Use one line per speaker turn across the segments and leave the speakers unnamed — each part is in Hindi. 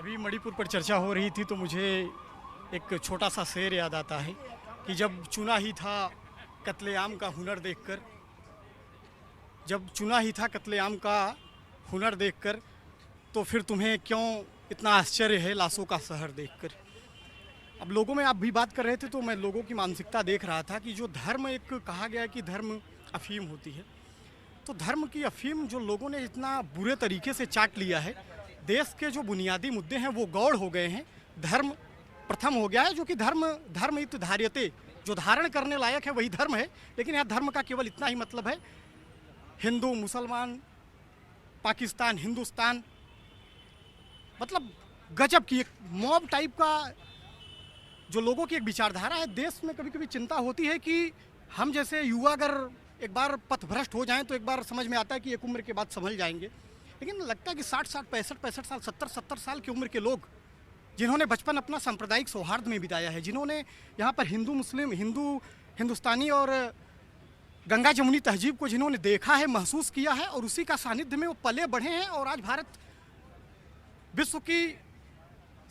अभी मणिपुर पर चर्चा हो रही थी तो मुझे एक छोटा सा शेर याद आता है कि जब चुना ही था कत्लेआम का हुनर देखकर, जब चुना ही था कत्लेआम का हुनर देखकर, तो फिर तुम्हें क्यों इतना आश्चर्य है लाशों का शहर देखकर। अब लोगों में आप भी बात कर रहे थे तो मैं लोगों की मानसिकता देख रहा था कि जो धर्म, एक कहा गया है कि धर्म अफीम होती है, तो धर्म की अफीम जो लोगों ने इतना बुरे तरीके से चाट लिया है, देश के जो बुनियादी मुद्दे हैं वो गौड़ हो गए हैं। धर्म प्रथम हो गया है, जो कि धर्म इत धार्यते, जो धारण करने लायक है वही धर्म है। लेकिन यहाँ धर्म का केवल इतना ही मतलब है, हिंदू मुसलमान, पाकिस्तान हिंदुस्तान, मतलब गजब की एक मॉब टाइप का जो लोगों की एक विचारधारा है। देश में कभी कभी चिंता होती है कि हम जैसे युवा अगर एक बार पथभ्रष्ट हो जाएं तो एक बार समझ में आता है कि एक उम्र के बाद संभल जाएंगे, लेकिन लगता है कि 60-60, 65-65 साल, 70-70 साल की उम्र के लोग जिन्होंने बचपन अपना सांप्रदायिक सौहार्द में बिताया है, जिन्होंने यहाँ पर हिंदू मुस्लिम, हिंदुस्तानी और गंगा जमुनी तहजीब को जिन्होंने देखा है, महसूस किया है और उसी का सानिध्य में वो पले बढ़े हैं, और आज भारत विश्व की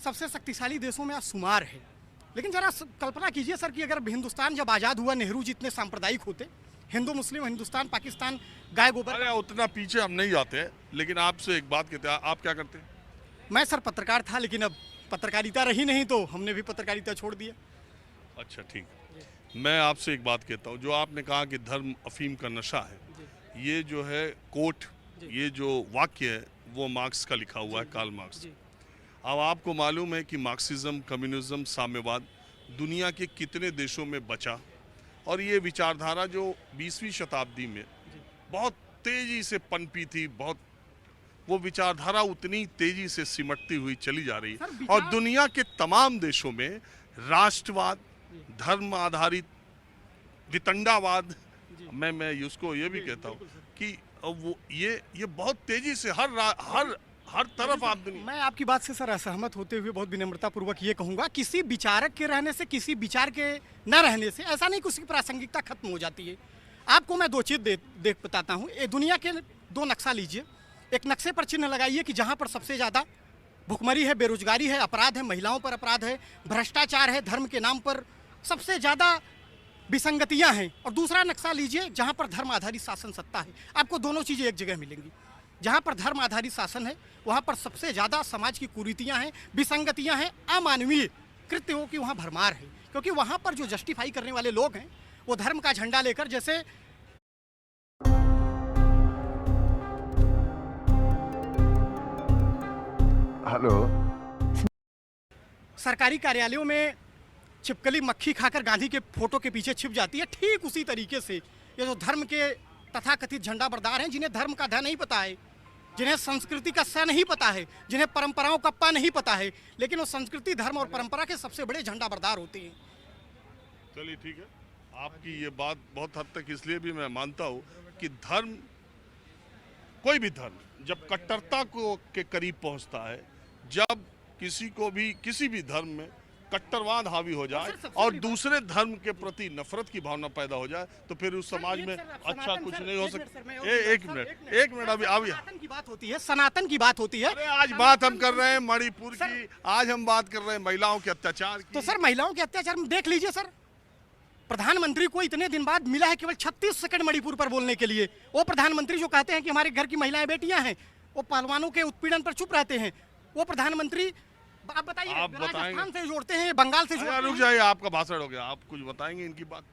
सबसे शक्तिशाली देशों में आज शुमार है। लेकिन जरा कल्पना कीजिए सर कि अगर हिंदुस्तान जब आज़ाद हुआ, नेहरू जितने सांप्रदायिक होते, हिंदू मुस्लिम, हिंदुस्तान पाकिस्तान, गाय गोबर।
अरे उतना पीछे हम नहीं जाते हैं, लेकिन आपसे एक बात कहते हैं, आप क्या करते हैं?
मैं सर पत्रकार था, लेकिन अब पत्रकारिता रही नहीं तो हमने भी पत्रकारिता छोड़ दिया।
अच्छा ठीक, मैं आपसे एक बात कहता हूँ, जो आपने कहा कि धर्म अफीम का नशा है, ये जो है कोट, ये जो वाक्य है वो मार्क्स का लिखा हुआ है, कार्ल मार्क्स। अब आपको मालूम है कि मार्क्सिज्म, कम्युनिज्म, साम्यवाद दुनिया के कितने देशों में बचा, और ये विचारधारा जो 20वीं शताब्दी में बहुत तेजी से पनपी थी, बहुत वो विचारधारा उतनी तेजी से सिमटती हुई चली जा रही है, और दुनिया के तमाम देशों में राष्ट्रवाद, धर्म आधारित वितंडावाद, मैं उसको ये भी कहता हूँ कि वो ये बहुत तेजी से हर तरफ आप दुनिया।
मैं आपकी बात से सर असहमत होते हुए बहुत विनम्रता पूर्वक ये कहूँगा, किसी विचारक के रहने से, किसी विचार के न रहने से ऐसा नहीं कि उसकी प्रासंगिकता खत्म हो जाती है। आपको मैं दो चीज़ देख बताता हूँ। ये दुनिया के दो नक्शा लीजिए, एक नक्शे पर चिन्ह लगाइए कि जहाँ पर सबसे ज़्यादा भुखमरी है, बेरोजगारी है, अपराध है, महिलाओं पर अपराध है, भ्रष्टाचार है, धर्म के नाम पर सबसे ज़्यादा विसंगतियाँ हैं, और दूसरा नक्शा लीजिए जहाँ पर धर्म आधारित शासन सत्ता है। आपको दोनों चीज़ें एक जगह मिलेंगी। जहाँ पर धर्म आधारित शासन है वहाँ पर सबसे ज़्यादा समाज की कुरीतियाँ हैं, विसंगतियाँ हैं, अमानवीय कृत्यों की वहाँ भरमार है, क्योंकि वहाँ पर जो जस्टिफाई करने वाले लोग हैं वो धर्म का झंडा लेकर, जैसे
हेलो,
सरकारी कार्यालयों में छिपकली मक्खी खाकर गांधी के फोटो के पीछे छिप जाती है, ठीक उसी तरीके से ये जो धर्म के तथाकथित झंडा बरदार हैं, जिन्हें धर्म का ध नहीं पता है, जिन्हें संस्कृति का स नहीं पता है, जिन्हें परंपराओं का प नहीं पता है, लेकिन वो संस्कृति, धर्म और परंपरा के सबसे बड़े झंडा बरदार होते हैं।
चलिए ठीक है, आपकी ये बात बहुत हद तक इसलिए भी मैं मानता हूँ कि धर्म, कोई भी धर्म जब कट्टरता को के करीब पहुँचता है, जब किसी को भी किसी भी धर्म में कट्टरवाद हावी हो जाए और दूसरे धर्म के प्रति नफरत की भावना पैदा हो जाए, तो फिर उस समाज में अच्छा कुछ नहीं हो सकता। एक मिनट, अभी
सनातन की बात होती है, सनातन की बात होती है।
अरे आज बात हम कर रहे हैं मणिपुर की, आज हम बात कर रहे हैं महिलाओं के अत्याचार की।
तो सर महिलाओं के अत्याचार में देख लीजिए सर, प्रधानमंत्री को इतने दिन बाद मिला है केवल 36 सेकंड मणिपुर पर बोलने के लिए। वो प्रधानमंत्री जो कहते हैं कि हमारे घर की महिलाएं बेटियां हैं, वो पहलवानों के उत्पीड़न पर चुप रहते हैं। वो प्रधानमंत्री, आप बताइए, राजस्थान से जोड़ते हैं, बंगाल से जोड़ते हैं।
रुक जाइए, आपका भाषण हो गया, आप कुछ बताएंगे इनकी बात।